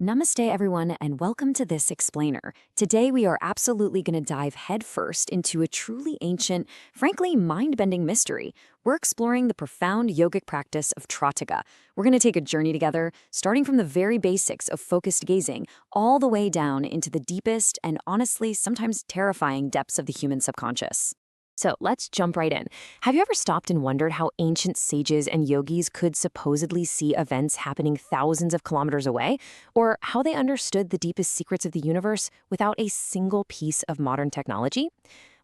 Namaste, everyone, and welcome to this explainer. Today, we are absolutely going to dive headfirst into a truly ancient, frankly, mind-bending mystery. We're exploring the profound yogic practice of Trataka. We're going to take a journey together, starting from the very basics of focused gazing, all the way down into the deepest and honestly, sometimes terrifying depths of the human subconscious. So let's jump right in. Have you ever stopped and wondered how ancient sages and yogis could supposedly see events happening thousands of kilometers away? Or how they understood the deepest secrets of the universe without a single piece of modern technology?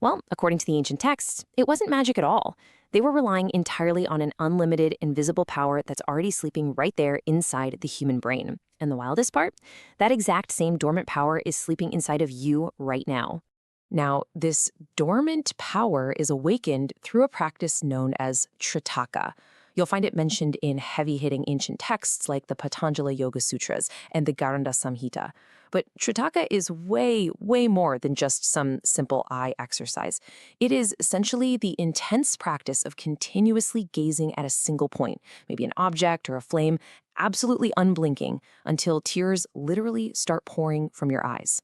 Well, according to the ancient texts, it wasn't magic at all. They were relying entirely on an unlimited, invisible power that's already sleeping right there inside the human brain. And the wildest part? That exact same dormant power is sleeping inside of you right now. Now, this dormant power is awakened through a practice known as Tritaka. You'll find it mentioned in heavy-hitting ancient texts like the Patanjali Yoga Sutras and the Garanda Samhita. But Tritaka is way, way more than just some simple eye exercise. It is essentially the intense practice of continuously gazing at a single point, maybe an object or a flame, absolutely unblinking, until tears literally start pouring from your eyes.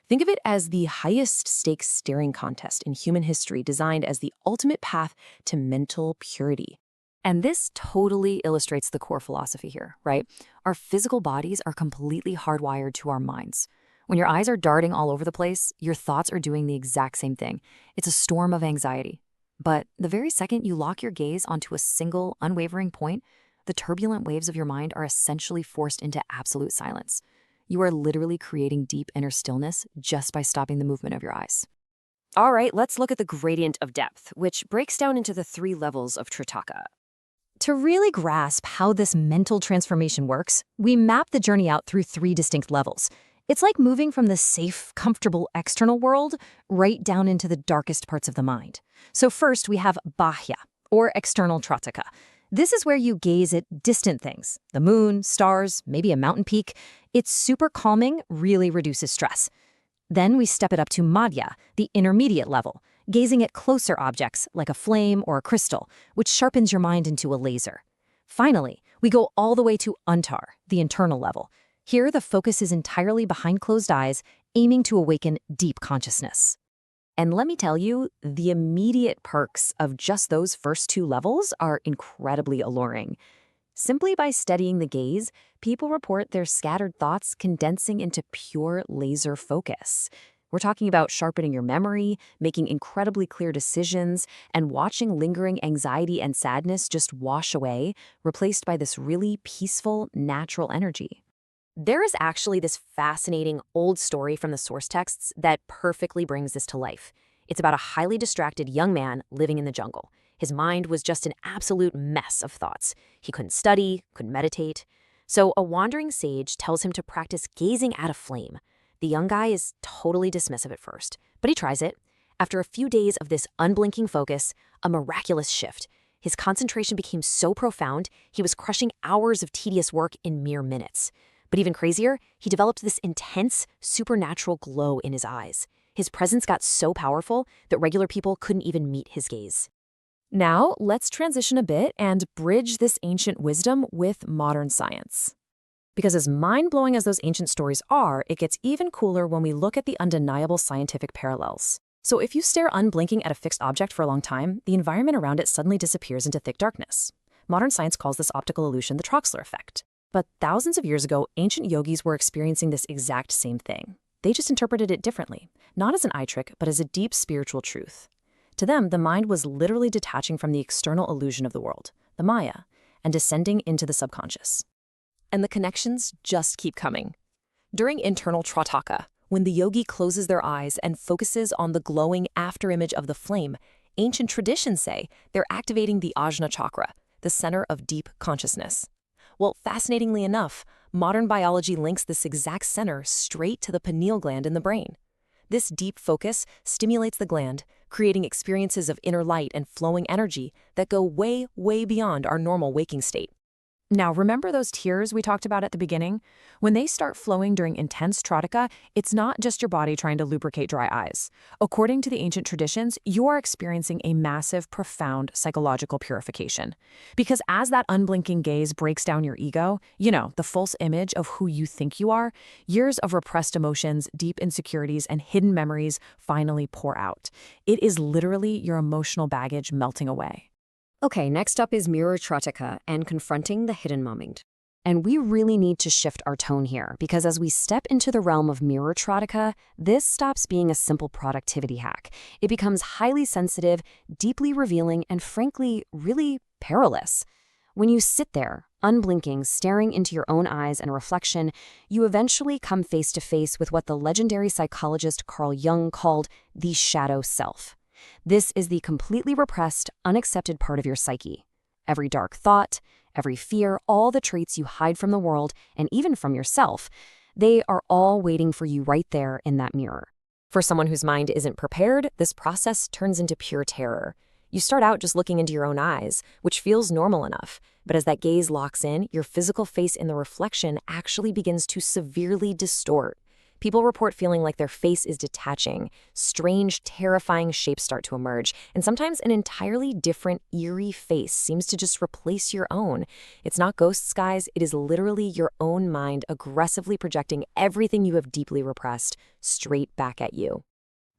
Think of it as the highest stakes staring contest in human history, designed as the ultimate path to mental purity. And this totally illustrates the core philosophy here, right? Our physical bodies are completely hardwired to our minds. When your eyes are darting all over the place, your thoughts are doing the exact same thing. It's a storm of anxiety. But the very second you lock your gaze onto a single, unwavering point, the turbulent waves of your mind are essentially forced into absolute silence. You are literally creating deep inner stillness just by stopping the movement of your eyes. All right, let's look at the gradient of depth, which breaks down into the 3 levels of Tritaka. To really grasp how this mental transformation works, we map the journey out through 3 distinct levels. It's like moving from the safe, comfortable external world right down into the darkest parts of the mind. So first, we have Bahya, or external Trataka. This is where you gaze at distant things, the moon, stars, maybe a mountain peak. It's super calming, really reduces stress. Then we step it up to Madhya, the intermediate level, gazing at closer objects like a flame or a crystal, which sharpens your mind into a laser. Finally, we go all the way to Antar, the internal level. Here, the focus is entirely behind closed eyes, aiming to awaken deep consciousness. And let me tell you, the immediate perks of just those first 2 levels are incredibly alluring. Simply by steadying the gaze, people report their scattered thoughts condensing into pure laser focus. We're talking about sharpening your memory, making incredibly clear decisions, and watching lingering anxiety and sadness just wash away, replaced by this really peaceful, natural energy. There is actually this fascinating old story from the source texts that perfectly brings this to life. It's about a highly distracted young man living in the jungle. His mind was just an absolute mess of thoughts. He couldn't study, couldn't meditate. So a wandering sage tells him to practice gazing at a flame. The young guy is totally dismissive at first, but he tries it. After a few days of this unblinking focus, a miraculous shift. His concentration became so profound, he was crushing hours of tedious work in mere minutes. But even crazier, he developed this intense, supernatural glow in his eyes. His presence got so powerful that regular people couldn't even meet his gaze. Now, let's transition a bit and bridge this ancient wisdom with modern science. Because as mind-blowing as those ancient stories are, it gets even cooler when we look at the undeniable scientific parallels. So if you stare unblinking at a fixed object for a long time, the environment around it suddenly disappears into thick darkness. Modern science calls this optical illusion the Troxler effect. But thousands of years ago, ancient yogis were experiencing this exact same thing. They just interpreted it differently, not as an eye trick, but as a deep spiritual truth. To them, the mind was literally detaching from the external illusion of the world, the Maya, and descending into the subconscious. And the connections just keep coming. During internal Trataka, when the yogi closes their eyes and focuses on the glowing afterimage of the flame, ancient traditions say they're activating the Ajna chakra, the center of deep consciousness. Well, fascinatingly enough, modern biology links this exact center straight to the pineal gland in the brain. This deep focus stimulates the gland, creating experiences of inner light and flowing energy that go way, way beyond our normal waking state. Now, remember those tears we talked about at the beginning? When they start flowing during intense Tratika, it's not just your body trying to lubricate dry eyes. According to the ancient traditions, you are experiencing a massive, profound psychological purification. Because as that unblinking gaze breaks down your ego, the false image of who you think you are, years of repressed emotions, deep insecurities, and hidden memories finally pour out. It is literally your emotional baggage melting away. Okay, next up is mirror tratika and confronting the hidden mind. And we really need to shift our tone here, because as we step into the realm of mirror tratika, this stops being a simple productivity hack. It becomes highly sensitive, deeply revealing, and frankly, really perilous. When you sit there, unblinking, staring into your own eyes and reflection, you eventually come face to face with what the legendary psychologist Carl Jung called the shadow self. This is the completely repressed, unaccepted part of your psyche. Every dark thought, every fear, all the traits you hide from the world, and even from yourself, they are all waiting for you right there in that mirror. For someone whose mind isn't prepared, this process turns into pure terror. You start out just looking into your own eyes, which feels normal enough, but as that gaze locks in, your physical face in the reflection actually begins to severely distort. People report feeling like their face is detaching, strange, terrifying shapes start to emerge, and sometimes an entirely different, eerie face seems to just replace your own. It's not ghosts, guys, it is literally your own mind aggressively projecting everything you have deeply repressed straight back at you.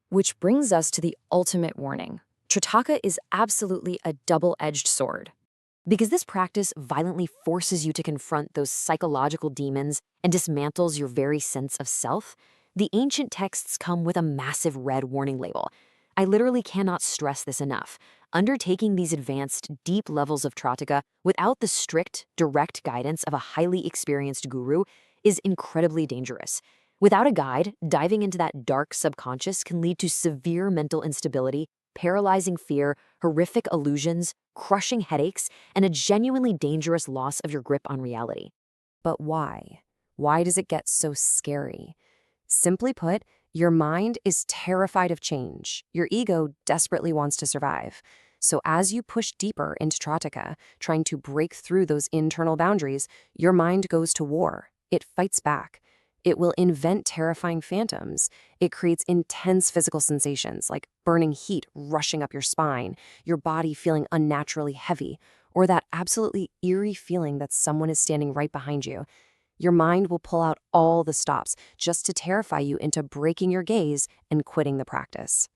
Which brings us to the ultimate warning. Tritaka is absolutely a double-edged sword. Because this practice violently forces you to confront those psychological demons and dismantles your very sense of self, the ancient texts come with a massive red warning label. I literally cannot stress this enough. Undertaking these advanced, deep levels of Tratika without the strict, direct guidance of a highly experienced guru is incredibly dangerous. Without a guide, diving into that dark subconscious can lead to severe mental instability, paralyzing fear, horrific illusions, crushing headaches, and a genuinely dangerous loss of your grip on reality. But why? Why does it get so scary? Simply put, your mind is terrified of change. Your ego desperately wants to survive. So as you push deeper into Tratika, trying to break through those internal boundaries, your mind goes to war. It fights back. It will invent terrifying phantoms. It creates intense physical sensations like burning heat rushing up your spine, your body feeling unnaturally heavy, or that absolutely eerie feeling that someone is standing right behind you. Your mind will pull out all the stops just to terrify you into breaking your gaze and quitting the practice.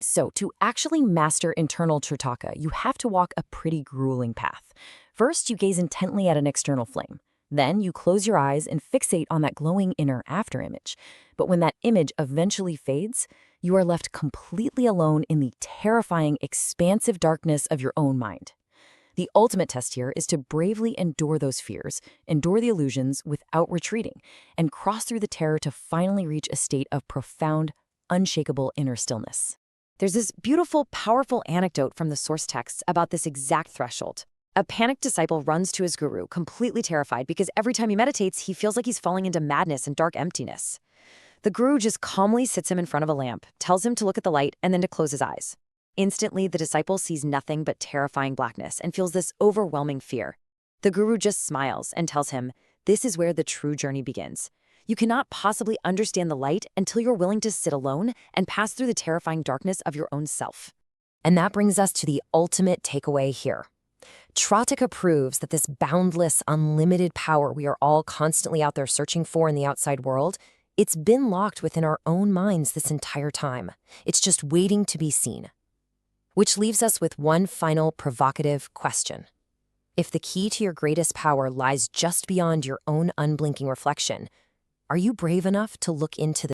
So, to actually master internal Tritaka, you have to walk a pretty grueling path. First, you gaze intently at an external flame. Then you close your eyes and fixate on that glowing inner afterimage. But when that image eventually fades, you are left completely alone in the terrifying, expansive darkness of your own mind. The ultimate test here is to bravely endure those fears, endure the illusions without retreating, and cross through the terror to finally reach a state of profound, unshakable inner stillness. There's this beautiful, powerful anecdote from the source texts about this exact threshold. A panicked disciple runs to his guru, completely terrified because every time he meditates, he feels like he's falling into madness and dark emptiness. The guru just calmly sits him in front of a lamp, tells him to look at the light and then to close his eyes. Instantly, the disciple sees nothing but terrifying blackness and feels this overwhelming fear. The guru just smiles and tells him, "This is where the true journey begins. You cannot possibly understand the light until you're willing to sit alone and pass through the terrifying darkness of your own self." And that brings us to the ultimate takeaway here. Tratika proves that this boundless, unlimited power we are all constantly out there searching for in the outside world, it's been locked within our own minds this entire time. It's just waiting to be seen. Which leaves us with one final provocative question. If the key to your greatest power lies just beyond your own unblinking reflection, are you brave enough to look into the